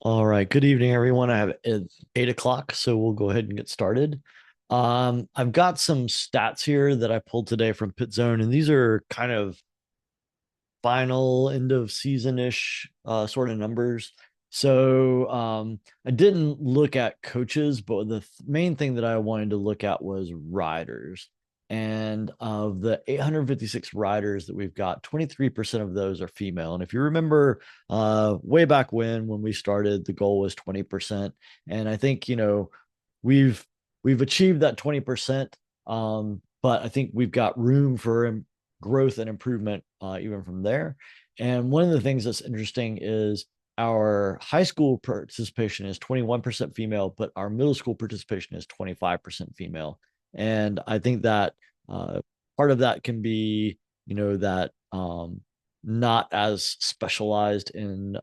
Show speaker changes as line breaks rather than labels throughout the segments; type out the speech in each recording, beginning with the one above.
All right. Good evening, everyone. It's 8 o'clock, so we'll go ahead and get started. I've got some stats here that I pulled today from Pit Zone, and these are kind of final end of season-ish sort of numbers. I didn't look at coaches, but the main thing that I wanted to look at was riders. And of the 856 riders that we've got, 23% of those are female. And if you remember way back when we started, the goal was 20%. And I think, we've we've achieved that 20%. But I think we've got room for growth and improvement even from there. And one of the things that's interesting is our high school participation is 21% female, but our middle school participation is 25% female. And I think that uh, part of that can be, that not as specialized in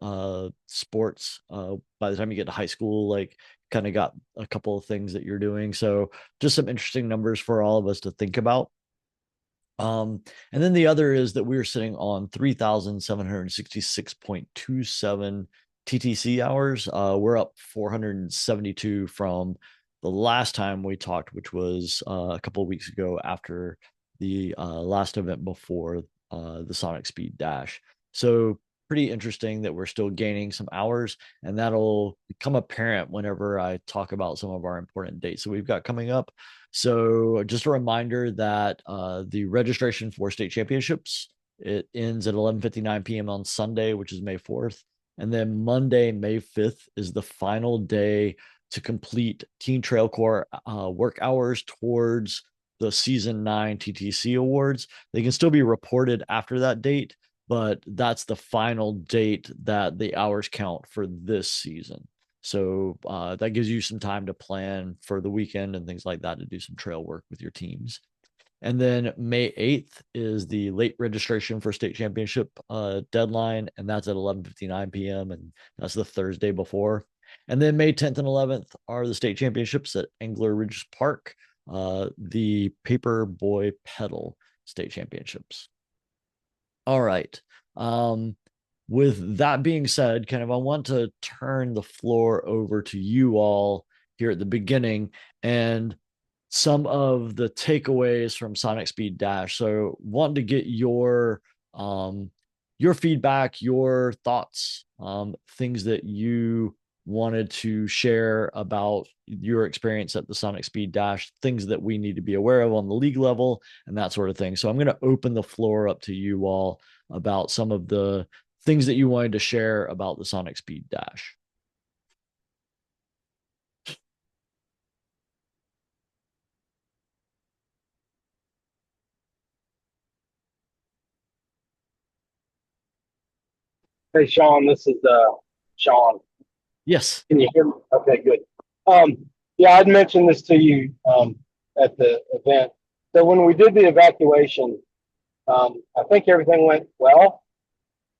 sports by the time you get to high school, like kind of got a couple of things that you're doing. So just some interesting numbers for all of us to think about. And then the other is that we are sitting on 3,766.27 TTC hours. We're up 472 from the last time we talked, which was a couple of weeks ago after the last event before the Sonic Speed Dash. So pretty interesting that we're still gaining some hours, and that'll become apparent whenever I talk about some of our important dates that we've got coming up. So just a reminder that the registration for state championships, it ends at 11:59 p.m. on Sunday, which is May 4th. And then Monday, May 5th is the final day to complete Teen Trail Core work hours towards the Season 9 TTC Awards. They can still be reported after that date, but that's the final date that the hours count for this season. So that gives you some time to plan for the weekend and things like that to do some trail work with your teams. And then May 8th is the late registration for state championship deadline, and that's at 11:59 p.m. And that's the Thursday before. And then May 10th and 11th are the state championships at Angler Ridge Park, the Paper Boy Pedal state championships. All right. Um, with that being said, kind of, I want to turn the floor over to you all here at the beginning and some of the takeaways from Sonic Speed Dash. So, want to get your feedback, your thoughts, things that you wanted to share about your experience at the Sonic Speed Dash, things that we need to be aware of on the league level, and that sort of thing. So, I'm going to open the floor up to you all about some of the things that you wanted to share about the Sonic Speed Dash.
Hey, Sean, this is Sean.
Yes.
Can you hear me? Okay, good. Um, yeah, I'd mentioned this to you at the event. So when we did the evacuation, I think everything went well.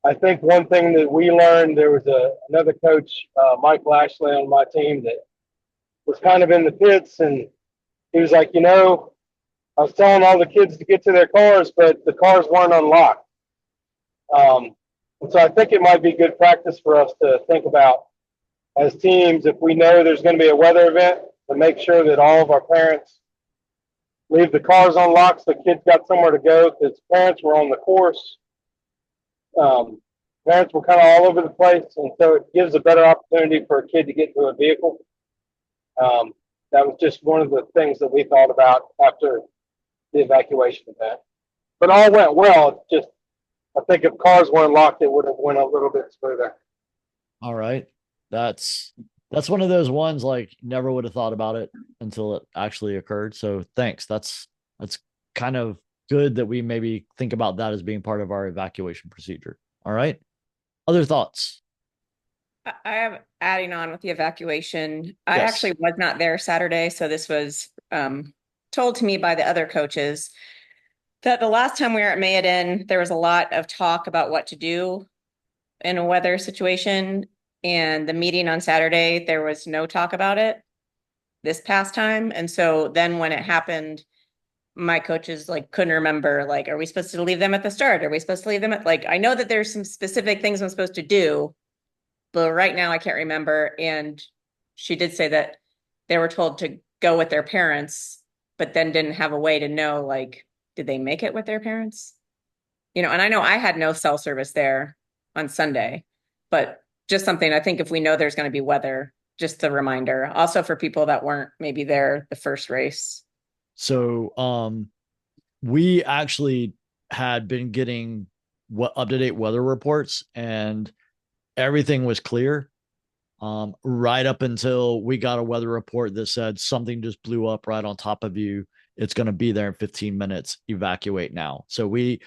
I think one thing that we learned, there was another coach, Mike Lashley, on my team that was kind of in the pits, and he was like, I was telling all the kids to get to their cars, but the cars weren't unlocked. Um, and so I think it might be good practice for us to think about as teams, if we know there's going to be a weather event, to make sure that all of our parents leave the cars unlocked so the kids got somewhere to go, because parents were on the course. Um, Parents were kind of all over the place, and so it gives a better opportunity for a kid to get to a vehicle. Um, that was just one of the things that we thought about after the evacuation event. But all went well. Just I think if cars weren't locked, it would have went a little bit smoother.
All right. That's that's one of those ones like never would have thought about it until it actually occurred. So thanks. That's kind of good that we maybe think about that as being part of our evacuation procedure. All right. Other thoughts?
I have adding on with the evacuation. I
Yes.
actually was not there Saturday, so this was told to me by the other coaches that the last time we were at Mayodan, there was a lot of talk about what to do in a weather situation. And the meeting on Saturday, there was no talk about it this past time. And so then when it happened, my coaches like couldn't remember, like, are we supposed to leave them at the start? Are we supposed to leave them at, like, I know that there's some specific things I'm supposed to do, but right now I can't remember. And she did say that they were told to go with their parents, but then didn't have a way to know, like, did they make it with their parents? And I know I had no cell service there on Sunday, but just something I think if we know there's going to be weather, just a reminder. Also for people that weren't maybe there the first race.
So we actually had been getting what up-to-date weather reports, and everything was clear right up until we got a weather report that said something just blew up right on top of you. It's going to be there in 15 minutes. Evacuate now. So we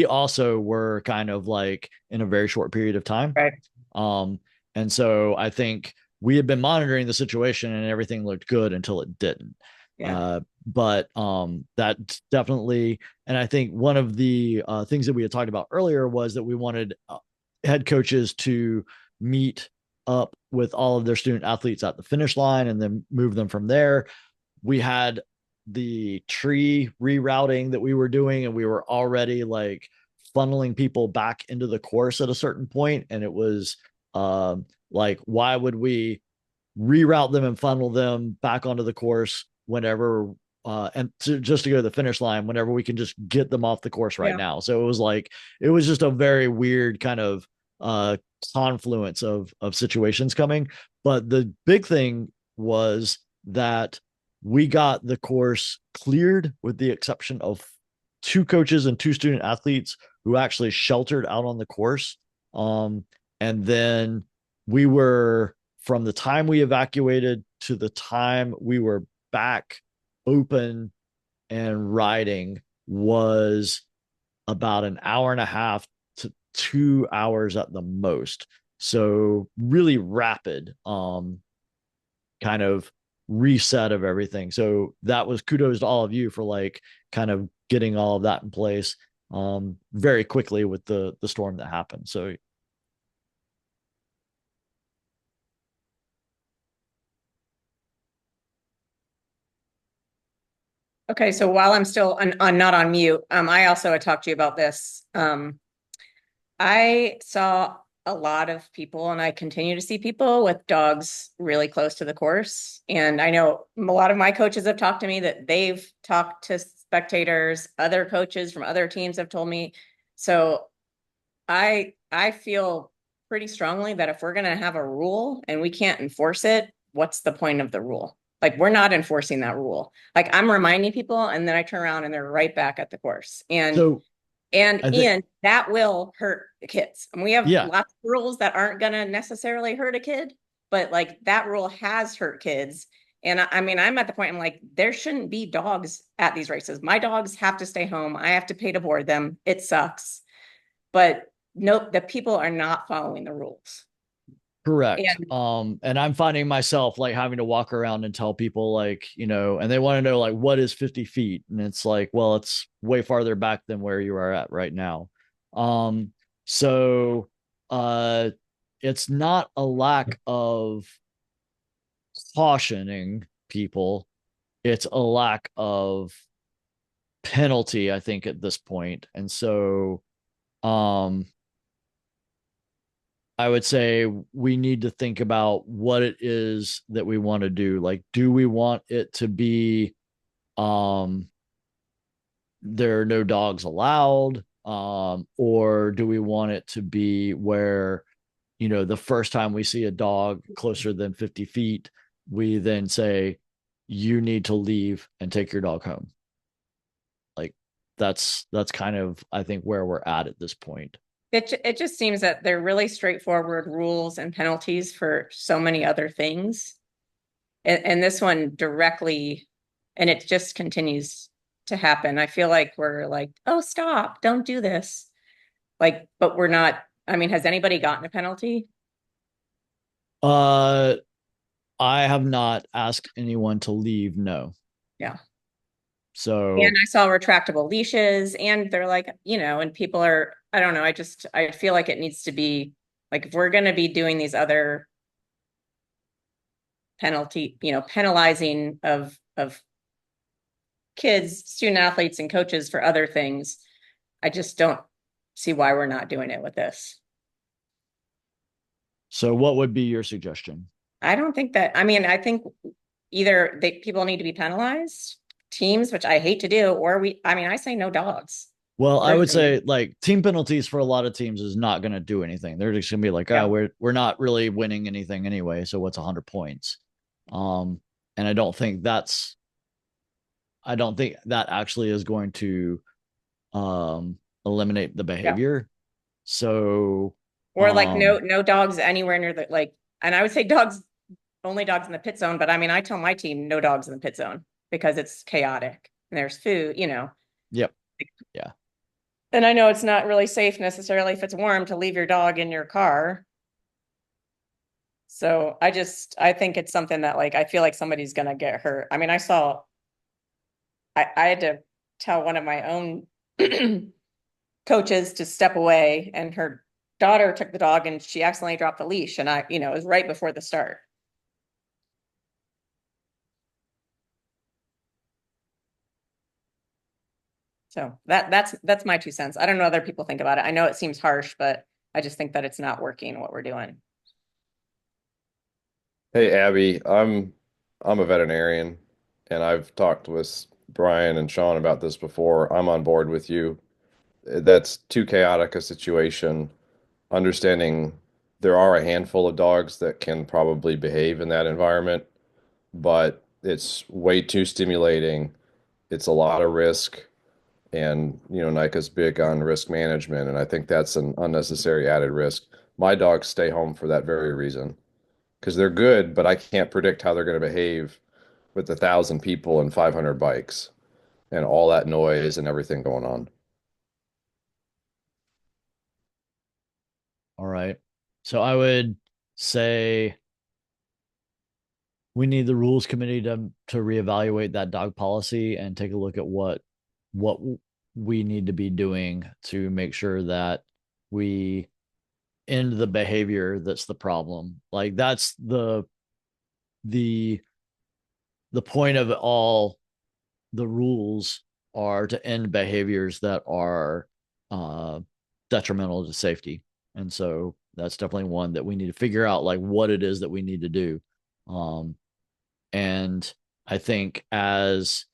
also were kind of like in a very short period of time.
Right.
And so I think we had been monitoring the situation and everything looked good until it didn't.
Yeah.
But that definitely, and I think one of the things that we had talked about earlier was that we wanted head coaches to meet up with all of their student athletes at the finish line and then move them from there. We had the tree rerouting that we were doing, and we were already like funneling people back into the course at a certain point, and it was like, why would we reroute them and funnel them back onto the course whenever just to go to the finish line whenever we can just get them off the course right now. So it was like, it was just a very weird kind of confluence of situations coming. But the big thing was that we got the course cleared with the exception of 2 coaches and 2 student athletes who actually sheltered out on the course. And then we were, from the time we evacuated to the time we were back open and riding, was about an hour and a half to 2 hours at the most. So really rapid kind of reset of everything. So that was kudos to all of you for like kind of getting all of that in place very quickly with the storm that happened. So
Okay, so while I'm still not on mute, I also had talked to you about this. I saw a lot of people, and I continue to see people with dogs really close to the course. And I know a lot of my coaches have talked to me that they've talked to spectators, other coaches from other teams have told me. So I feel pretty strongly that if we're going to have a rule and we can't enforce it, what's the point of the rule? Like, we're not enforcing that rule. Like, I'm reminding people, and then I turn around and they're right back at the course. And
so
and that will hurt the kids. And we have
yeah,
lots of rules that aren't going to necessarily hurt a kid, but like that rule has hurt kids. And I mean, I'm at the point, I'm like, there shouldn't be dogs at these races. My dogs have to stay home. I have to pay to board them. It sucks. But nope, the people are not following the rules.
correct.
And
And I'm finding myself like having to walk around and tell people like, and they want to know like, what is 50 feet? And it's like, well, it's way farther back than where you are at right now. So it's not a lack of cautioning people. It's a lack of penalty, I think, at this point. And so I would say we need to think about what it is that we want to do. Like, do we want it to be there are no dogs allowed? Or do we want it to be where, the first time we see a dog closer than 50 feet, we then say, you need to leave and take your dog home. Like that's kind of, I think, where we're at this point.
it just seems that they're really straightforward rules and penalties for so many other things. And this one directly, and it just continues to happen. I feel like we're like, oh, stop, don't do this. Like, but we're not. I mean, has anybody gotten a penalty?
I have not asked anyone to leave. No.
Yeah.
So
And I saw retractable leashes, and they're like, and people are, I don't know. I feel like it needs to be like, if we're going to be doing these other penalizing of kids, student athletes, and coaches for other things, I just don't see why we're not doing it with this.
So what would be your suggestion?
I don't think that, I mean, I think either people need to be penalized, teams, which I hate to do, or I mean, I say no dogs.
Well, I would
Personally.
say like team penalties for a lot of teams is not going to do anything. They're just going to be like,
Yeah.
oh, we're not really winning anything anyway. So what's 100 points? Um, and I don't think that actually is going to eliminate the
Yeah.
behavior. So
Or like no dogs anywhere near the like, and I would say only dogs in the pit zone, but I mean, I tell my team no dogs in the pit zone because it's chaotic and there's food,
yep, yeah.
And I know it's not really safe necessarily if it's warm to leave your dog in your car. So I think it's something that like I feel like somebody's gonna get hurt. I mean, I had to tell one of my own coaches to step away, and her daughter took the dog and she accidentally dropped the leash, and it was right before the start. So that's my 2 cents. I don't know what other people think about it. I know it seems harsh, but I just think that it's not working what we're doing.
Hey Abby, I'm a veterinarian and I've talked with Brian and Sean about this before. I'm on board with you. That's too chaotic a situation. Understanding there are a handful of dogs that can probably behave in that environment, but it's way too stimulating. It's a lot of risk, and NICA's big on risk management, and I think that's an unnecessary added risk. My dogs stay home for that very reason because they're good, but I can't predict how they're going to behave with 1,000 people and 500 bikes and all that noise and everything going on.
All right. So I would say we need the rules committee to reevaluate that dog policy and take a look at what we need to be doing to make sure that we end the behavior that's the problem. Like that's the point of all the rules are to end behaviors that are detrimental to safety. And so that's definitely one that we need to figure out like what it is that we need to do. And I think as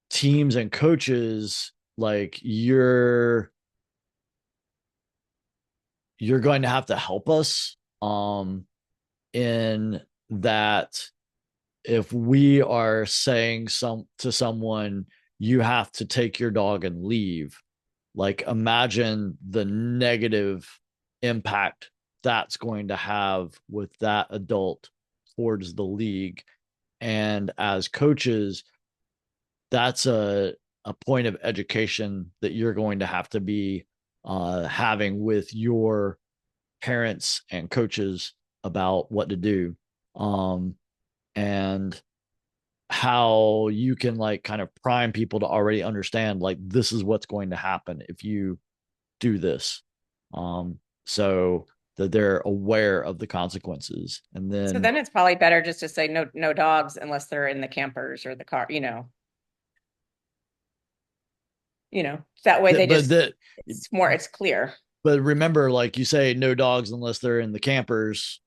teams and coaches, like you're going to have to help us in that if we are saying to someone you have to take your dog and leave, like imagine the negative impact that's going to have with that adult towards the league. And as coaches, that's a point of education that you're going to have to be having with your parents and coaches about what to do, and how you can like kind of prime people to already understand like this is what's going to happen if you do this, so that they're aware of the consequences. And
So
then
then it's probably better just to say no dogs unless they're in the campers or the car, that way they
but
just, it's clear.
but remember, like you say, no dogs unless they're in the campers.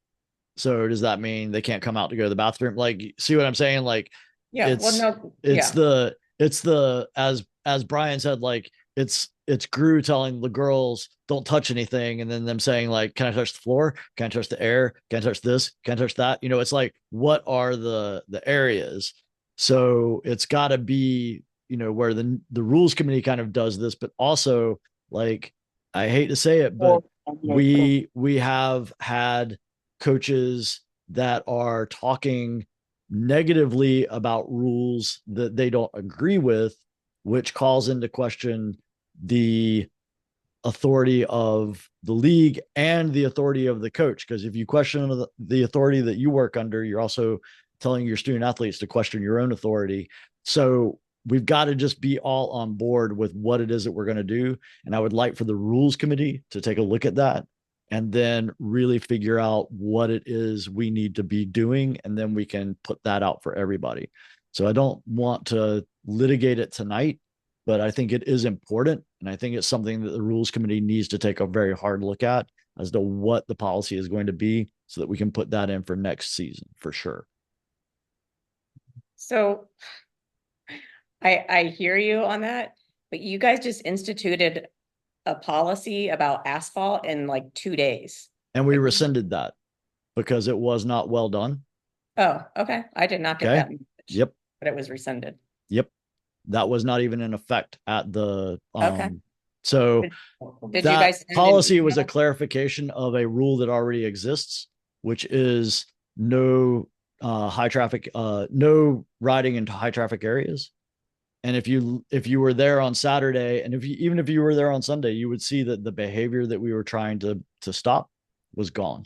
So does that mean they can't come out to go to the bathroom? Like, see what I'm saying? Like,
Yeah, well, no,
it's
yeah,
the as Brian said, like it's Gru telling the girls don't touch anything, and then them saying like, can I touch the floor? Can I touch the air? Can I touch this? Can I touch that? It's like, what are the areas? So it's got to be where the rules committee kind of does this, but also like I hate to say it, but we have had coaches that are talking negatively about rules that they don't agree with, which calls into question the authority of the league and the authority of the coach. Because if you question the authority that you work under, you're also telling your student athletes to question your own authority. So we've got to just be all on board with what it is that we're going to do. And I would like for the rules committee to take a look at that and then really figure out what it is we need to be doing. And then we can put that out for everybody. So I don't want to litigate it tonight, but I think it is important. And I think it's something that the rules committee needs to take a very hard look at as to what the policy is going to be so that we can put that in for next season for sure.
So I hear you on that, but you guys just instituted a policy about asphalt in like 2 days.
And we rescinded that because it was not well done.
Oh, okay. I did not get
Okay.
that message,
Yep.
but it was rescinded.
Yep. That was not even in effect at the
Okay.
so
Did you
that
guys send an
policy was a
email?
clarification of a rule that already exists, which is no high traffic, no riding into high traffic areas. And if you were there on Saturday, and even if you were there on Sunday, you would see that the behavior that we were trying to stop was gone.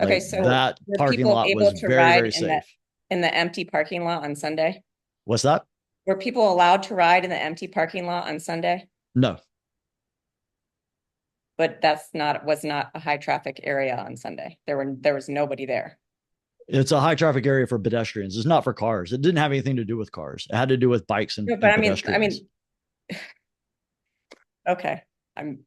Okay,
Like
so
that
were
parking
people
lot
able
was
to
very,
ride
very
in
safe.
the empty parking lot on Sunday?
What's that?
Were people allowed to ride in the empty parking lot on Sunday?
No,
But was not a high traffic area on Sunday. There was nobody there.
it's a high traffic area for pedestrians. It's not for cars. It didn't have anything to do with cars. It had to do with bikes and,
No, but
and
I
pedestrians.
mean, okay. I'm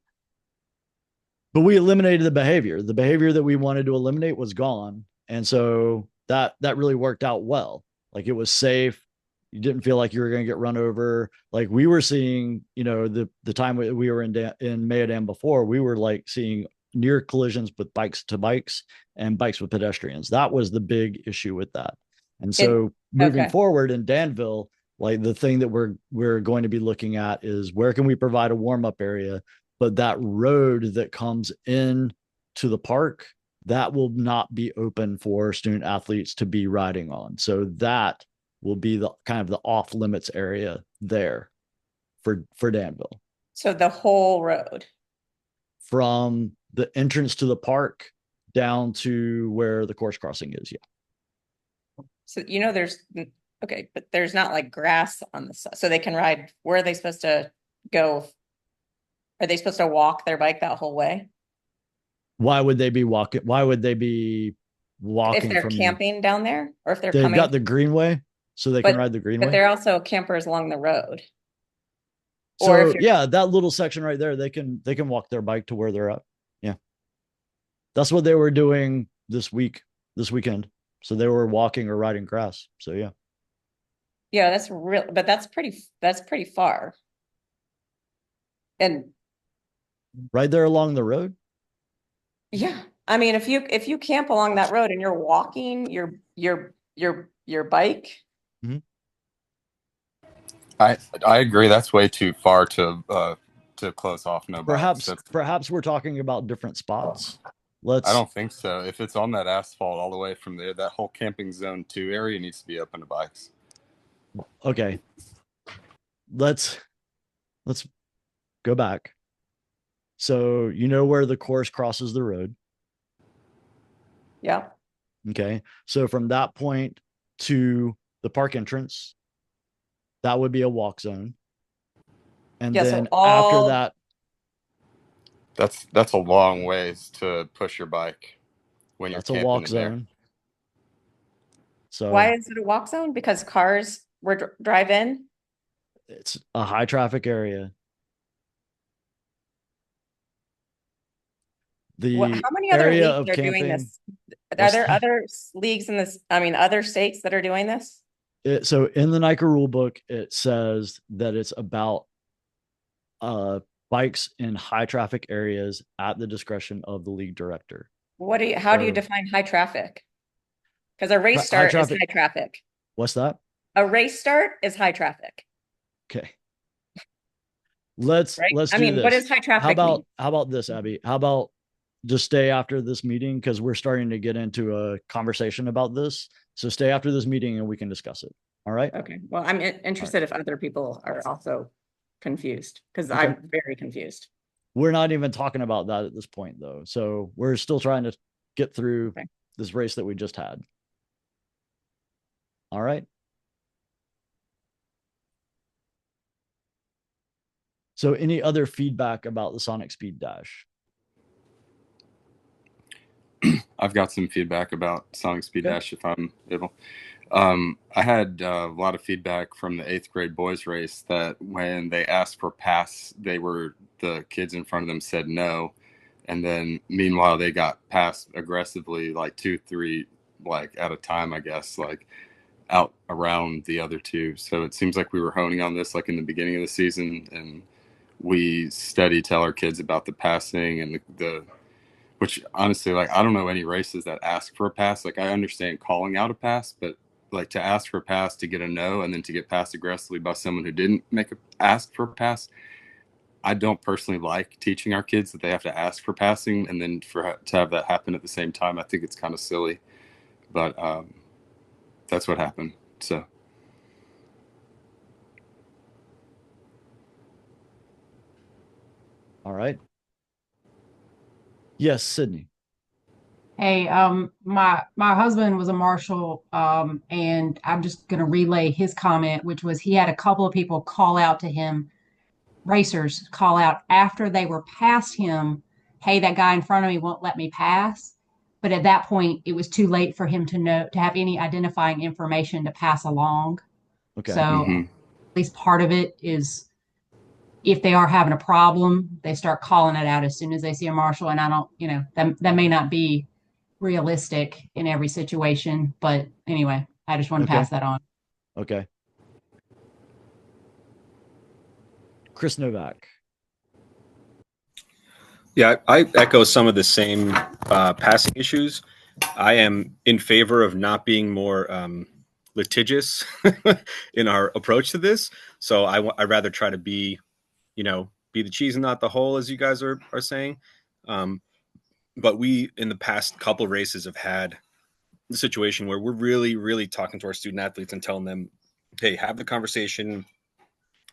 But we eliminated the behavior. The behavior that we wanted to eliminate was gone. And so that really worked out well. Like it was safe. You didn't feel like you were going to get run over. Like we were seeing, the time we were in Mayodan before, we were like seeing near collisions with bikes to bikes and bikes with pedestrians. That was the big issue with that. And so moving
okay.
forward in Danville, like the thing that we're going to be looking at is where can we provide a warm up area, but that road that comes in to the park, that will not be open for student athletes to be riding on. So that will be the kind of the off limits area there for Danville.
So the whole road.
From the entrance to the park down to where the course crossing is. Yeah.
So there's okay, but there's not like grass on the side. So they can ride. Where are they supposed to go? Are they supposed to walk their bike that whole way?
Why would they be walking? Why would they be walking?
If they're
from
camping down there, or if they're
they've
coming,
got the greenway, so they can ride the
but
greenway.
they're also campers along the road.
So yeah, that little section right there, they can walk their bike to where they're at. Yeah. That's what they were doing this weekend. So they were walking or riding grass. So yeah.
Yeah, that's real, but that's pretty far. And
right there along the road.
yeah, I mean, if you camp along that road and you're walking your bike.
Mm-hmm.
I agree. That's way too far to close off no bikes.
Perhaps we're talking about different spots.
I don't think so. If it's on that asphalt all the way from there, that whole camping zone 2 area needs to be open to bikes.
Okay. Let's go back. So you know where the course crosses the road.
Yeah.
Okay. So from that point to the park entrance, that would be a walk zone. And
Yeah,
then
so all,
after that,
That's a long ways to push your bike when
that's
you're
a
camping
walk
in there.
zone. So
why is it a walk zone? Because cars were drive in.
it's a high traffic area. The
How many other
area
leagues
of
are doing
camping.
this? Are
What's
there
that?
other leagues in this? I mean, other states that are doing this?
So in the NICA rule book, it says that it's about bikes in high traffic areas at the discretion of the league director.
How do you
So-
define high traffic? Because a race
High
start is
traffic-
high traffic.
What's that?
A race start is high traffic,
Okay. Let's
right?
let's
I
do
mean,
this.
what does high traffic mean?
How about this, Abby? How about just stay after this meeting because we're starting to get into a conversation about this. So stay after this meeting and we can discuss it. All right.
Okay, well, I'm interested if other people are also confused, because
Okay.
I'm very confused.
We're not even talking about that at this point though. So we're still trying to get through
Okay.
this race that we just had. All right. So any other feedback about the Sonic Speed Dash?
I've got some feedback about Sonic Speed
Okay.
Dash if I'm able. I had a lot of feedback from the 8th grade boys race that when they asked for pass, the kids in front of them said no. And then meanwhile, they got passed aggressively, like 2, 3, like at a time, I guess, like out around the other two. So it seems like we were honing on this like in the beginning of the season, and we tell our kids about the passing and the which honestly, like, I don't know any races that ask for a pass. Like, I understand calling out a pass, but like to ask for a pass to get a no and then to get passed aggressively by someone who didn't make a ask for a pass. I don't personally like teaching our kids that they have to ask for passing and then to have that happen at the same time. I think it's kind of silly, but that's what happened. So.
All right. Yes, Sydney.
Hey, my husband was a marshal, and I'm just gonna relay his comment, which was he had a couple of people call out to him, racers call out after they were past him, hey, that guy in front of me won't let me pass. But at that point, it was too late for him to have any identifying information to pass along.
Okay.
So at least part of it is if they are having a problem, they start calling it out as soon as they see a marshal. And I don't, that may not be realistic in every situation, but anyway, I just want to
Okay.
pass that on.
Okay. Chris Novak.
Yeah, I echo some of the same passing issues. I am in favor of not being more litigious in our approach to this. So I'd rather try to be the cheese and not the hole, as you guys are saying. But we, in the past couple races, have had the situation where we're really, really talking to our student athletes and telling them, hey, have the conversation.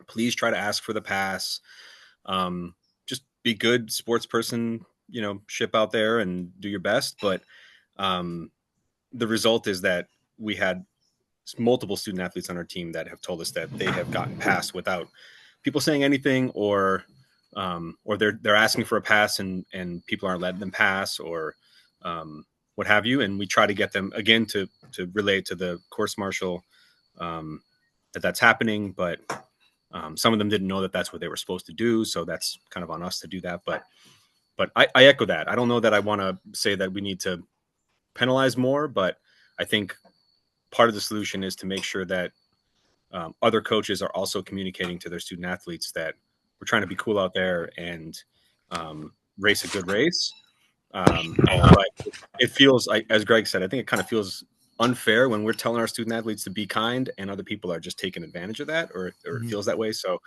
Please try to ask for the pass. Just be good sports person, ship out there and do your best. But the result is that we had multiple student athletes on our team that have told us that they have gotten passed without people saying anything, or they're asking for a pass and people aren't letting them pass, or what have you. And we try to get them again to relate to the course marshal that's happening, but some of them didn't know that that's what they were supposed to do. So that's kind of on us to do that. But I echo that. I don't know that I want to say that we need to penalize more, but I think part of the solution is to make sure that other coaches are also communicating to their student athletes that we're trying to be cool out there and race a good race. But it feels like, as Greg said, I think it kind of feels unfair when we're telling our student athletes to be kind and other people are just taking advantage of that, or it feels that way. So,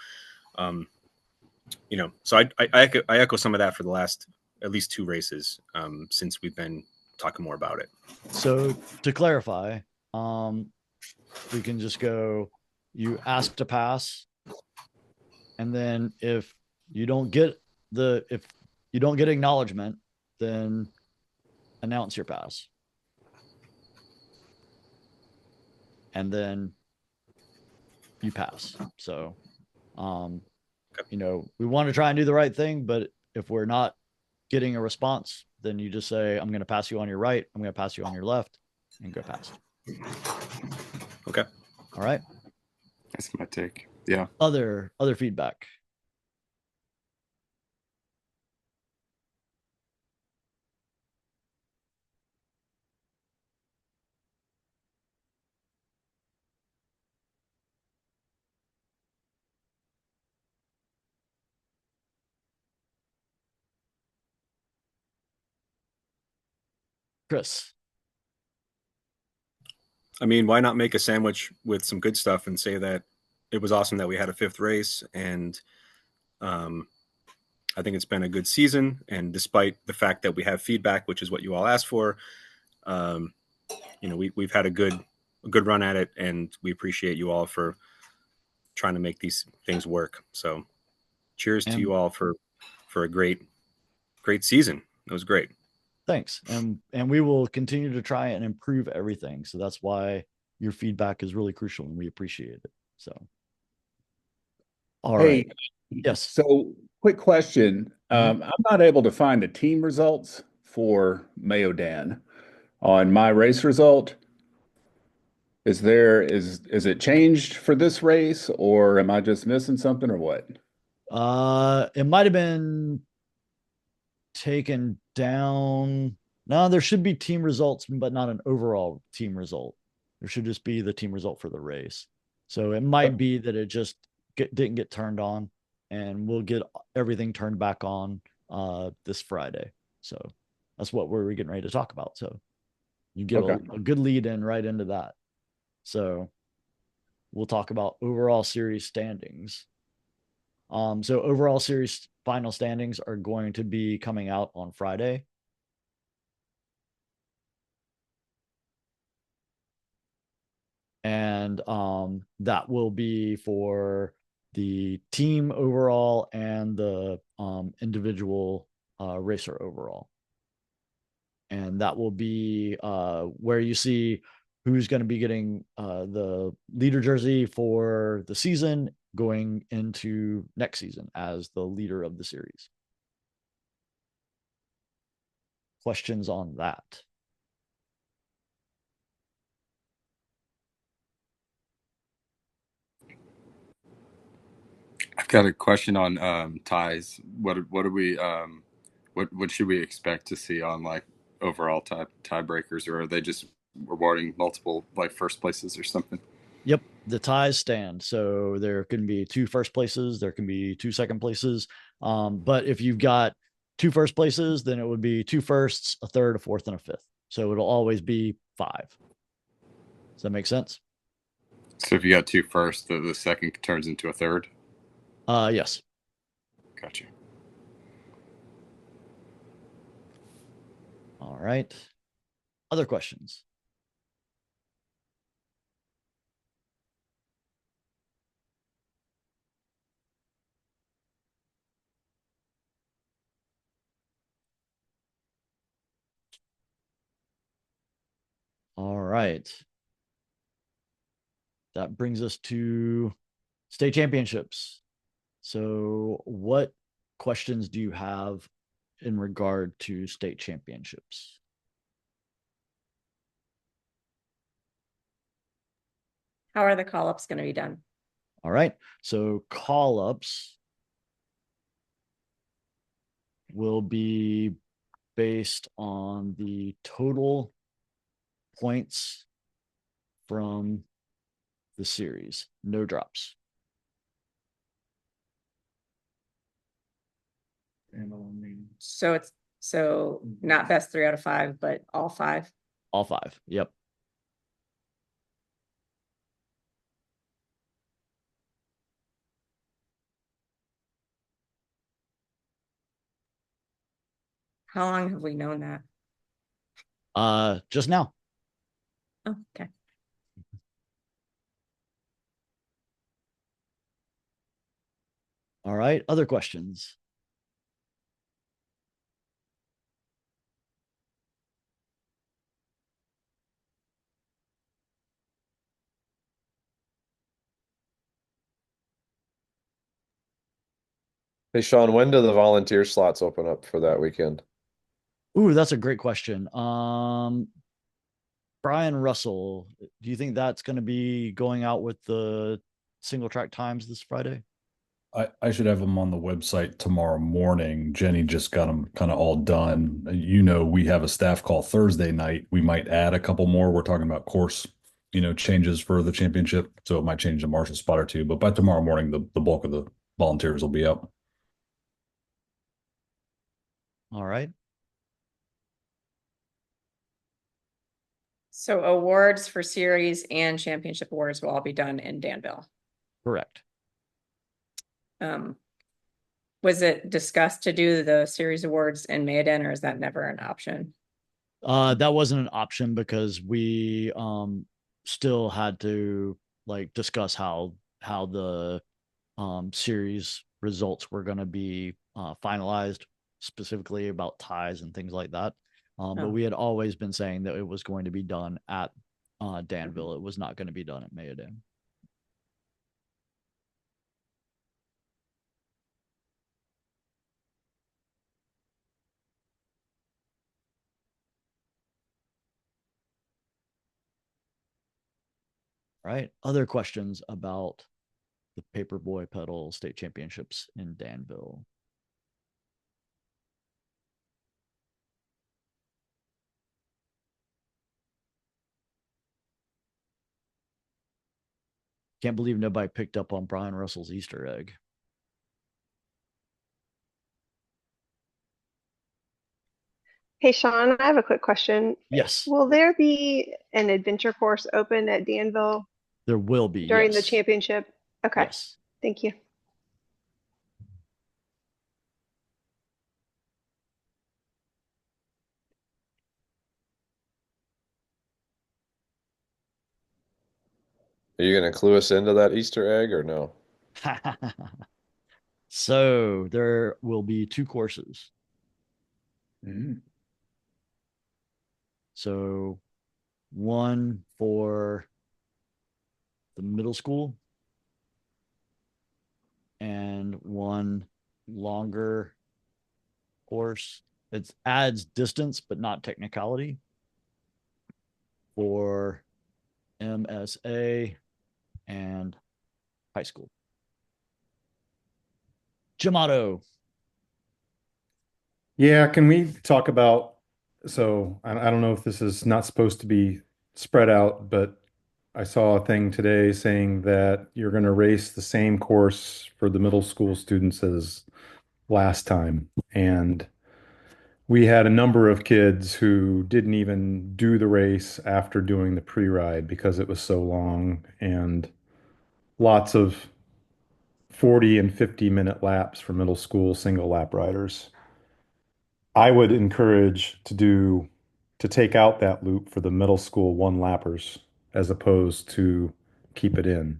so I echo some of that for the last at least 2 races since we've been talking more about it.
So to clarify, we can just go, you ask to pass, and then if you don't get acknowledgement, then announce your pass. And then you pass. So, we want to try and do the right thing, but if we're not getting a response, then you just say, I'm going to pass you on your right. I'm going to pass you on your left, and go pass.
Okay.
All right.
That's my take. Yeah.
Other feedback. Chris.
I mean, why not make a sandwich with some good stuff and say that it was awesome that we had a 5th race, and I think it's been a good season. And despite the fact that we have feedback, which is what you all asked for, we've had a good run at it, and we appreciate you all for trying to make these things work. So cheers to you all for a great season. It was great.
Thanks. And we will continue to try and improve everything. So that's why your feedback is really crucial, and we appreciate it. So, all right. Yes.
So quick question. I'm not able to find the team results for Mayodan on my race result. Is it changed for this race, or am I just missing something, or what?
It might have been taken down. No, there should be team results, but not an overall team result. There should just be the team result for the race. So it might be that it just didn't get turned on, and we'll get everything turned back on this Friday. So that's what we're getting ready to talk about. So you get
Okay.
a good lead in right into that. So we'll talk about overall series standings. So overall series final standings are going to be coming out on Friday. And that will be for the team overall and the individual racer overall. And that will be where you see who's going to be getting the leader jersey for the season going into next season as the leader of the series. Questions on that?
I've got a question on ties. What do we what should we expect to see on like overall tiebreakers, or are they just rewarding multiple like first places or something?
Yep, the ties stand. So there can be 2 first places, there can be 2 second places. But if you've got 2 first places, then it would be 2 firsts, a third, a fourth, and a fifth. So it'll always be 5. Does that make sense?
So if you got 2 first, the second turns into a third.
Yes.
Gotcha.
All right. Other questions? All right. That brings us to state championships. So what questions do you have in regard to state championships?
How are the call-ups going to be done?
All right. So call-ups will be based on the total points from the series. No drops.
So it's not best 3 out of 5, but all 5.
All 5. Yep.
How long have we known that?
Just now.
Oh, okay.
All right. Other questions?
Hey, Sean, when do the volunteer slots open up for that weekend?
Ooh, that's a great question. Brian Russell, do you think that's going to be going out with the single track times this Friday?
I should have them on the website tomorrow morning. Jenny just got them kind of all done. You know, we have a staff call Thursday night. We might add a couple more. We're talking about course, changes for the championship. So it might change the marshal spot or two. But by tomorrow morning, the bulk of the volunteers will be up.
All right.
So awards for series and championship awards will all be done in Danville.
Correct.
Was it discussed to do the series awards in Mayodan, or is that never an option?
That wasn't an option because we still had to like discuss how the series results were going to be finalized, specifically about ties and things like that. But we had always been saying that it was going to be done at Danville. It was not going to be done at Mayodan. Right. Other questions about the Paperboy Pedal State Championships in Danville? Can't believe nobody picked up on Brian Russell's Easter egg.
Hey, Sean, I have a quick question.
Yes,
Will there be an adventure course open at Danville
there will be.
during the
Yes.
championship? Okay,
Yes.
thank you.
Are you going to clue us into that Easter egg or no?
So there will be 2 courses.
Mm.
So one for the middle school and one longer course. It adds distance, but not technicality for MSA and high school. Jamato.
Yeah, can we talk about, so I don't know if this is not supposed to be spread out, but I saw a thing today saying that you're going to race the same course for the middle school students as last time. And we had a number of kids who didn't even do the race after doing the pre-ride because it was so long, and lots of 40 and 50-minute laps for middle school single lap riders. I would encourage to take out that loop for the middle school one lappers as opposed to keep it in.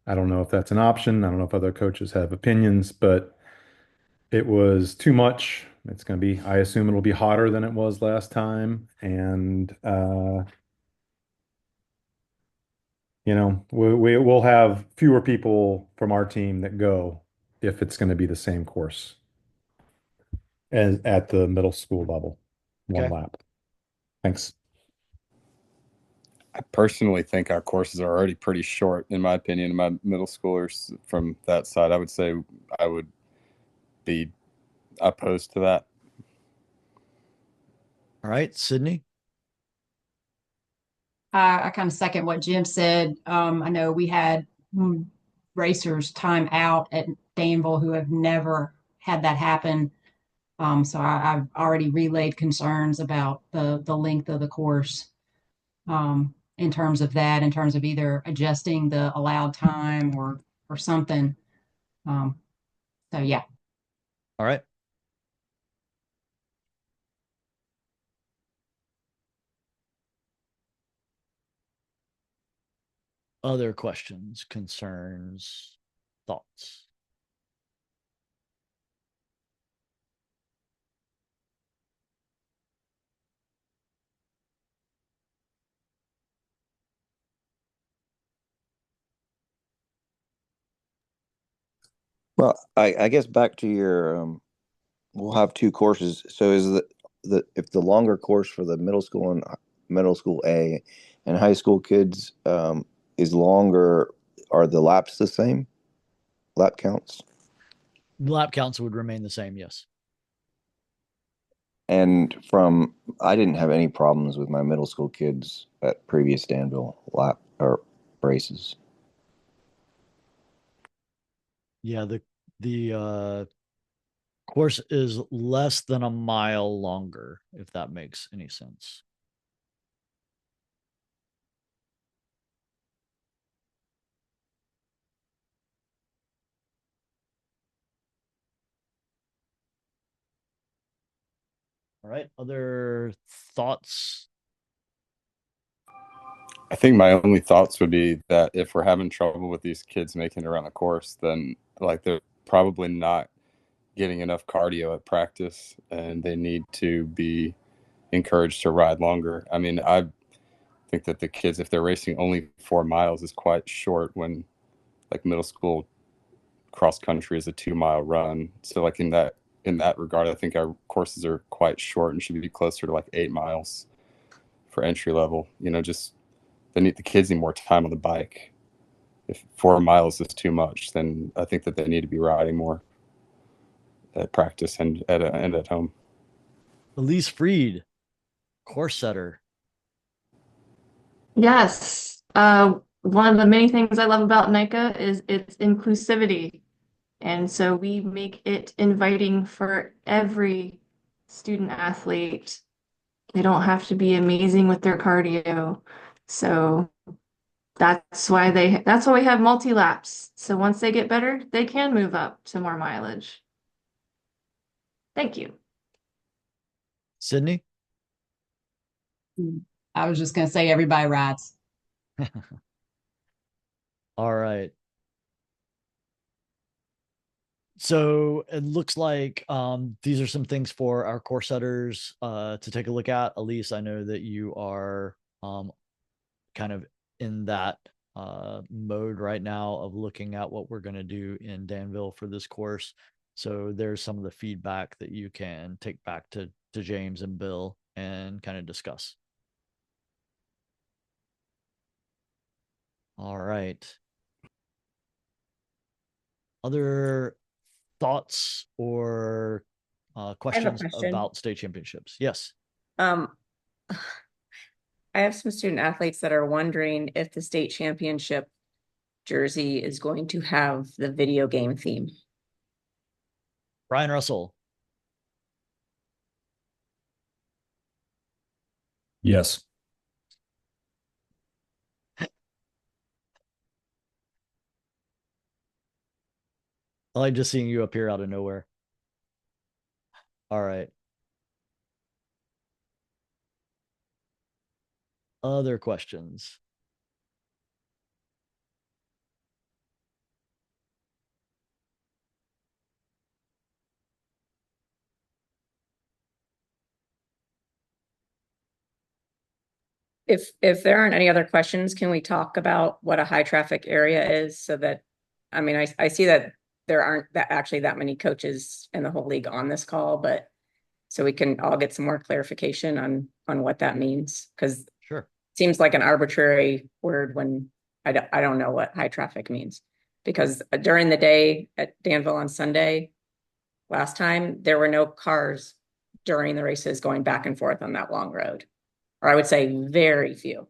I don't know if that's an option. I don't know if other coaches have opinions, but it was too much. It's going to be, I assume it'll be hotter than it was last time. And, we will have fewer people from our team that go if it's going to be the same course as at the middle school level, one
Okay.
lap. Thanks.
I personally think our courses are already pretty short, in my opinion. My middle schoolers from that side, I would say I would be opposed to that.
All right, Sydney.
I kind of second what Jim said. I know we had racers time out at Danville who have never had that happen. So I've already relayed concerns about the length of the course in terms of that, in terms of either adjusting the allowed time or something. So yeah.
All right. Other questions, concerns, thoughts?
Well, I guess back to your we'll have 2 courses. So is if the longer course for the middle school and middle school A and high school kids is longer, are the laps the same? Lap counts?
Lap counts would remain the same, yes.
And I didn't have any problems with my middle school kids at previous Danville lap or races.
Yeah, the course is less than a mile longer, if that makes any sense. All right, other thoughts?
I think my only thoughts would be that if we're having trouble with these kids making it around the course, then like they're probably not getting enough cardio at practice and they need to be encouraged to ride longer. I mean, I think that the kids, if they're racing only 4 miles, is quite short when like middle school cross country is a 2-mile run. So like in that regard, I think our courses are quite short and should be closer to like 8 miles for entry level. Just the kids need more time on the bike. If 4 miles is too much, then I think that they need to be riding more at practice and at home.
Elise Freed, course setter.
Yes. one of the many things I love about NICA is its inclusivity. And so we make it inviting for every student athlete. They don't have to be amazing with their cardio. So that's why we have multi-laps. So once they get better, they can move up to more mileage. Thank you.
Sydney?
I was just going to say everybody rides.
All right. So it looks like these are some things for our course setters to take a look at. Elise, I know that you are kind of in that mode right now of looking at what we're going to do in Danville for this course. So there's some of the feedback that you can take back to James and Bill and kind of discuss. All right. Other thoughts or questions
question.
about state championships? Yes.
I have some student athletes that are wondering if the state championship jersey is going to have the video game theme.
Brian Russell.
Yes.
I like just seeing you appear out of nowhere. All right. Other questions?
If there aren't any other questions, can we talk about what a high traffic area is so that, I mean, I see that there aren't actually that many coaches in the whole league on this call, but so we can all get some more clarification on what that means. Because
sure,
it seems like an arbitrary word when I don't know what high traffic means. Because during the day at Danville on Sunday, last time, there were no cars during the races going back and forth on that long road. Or I would say very few.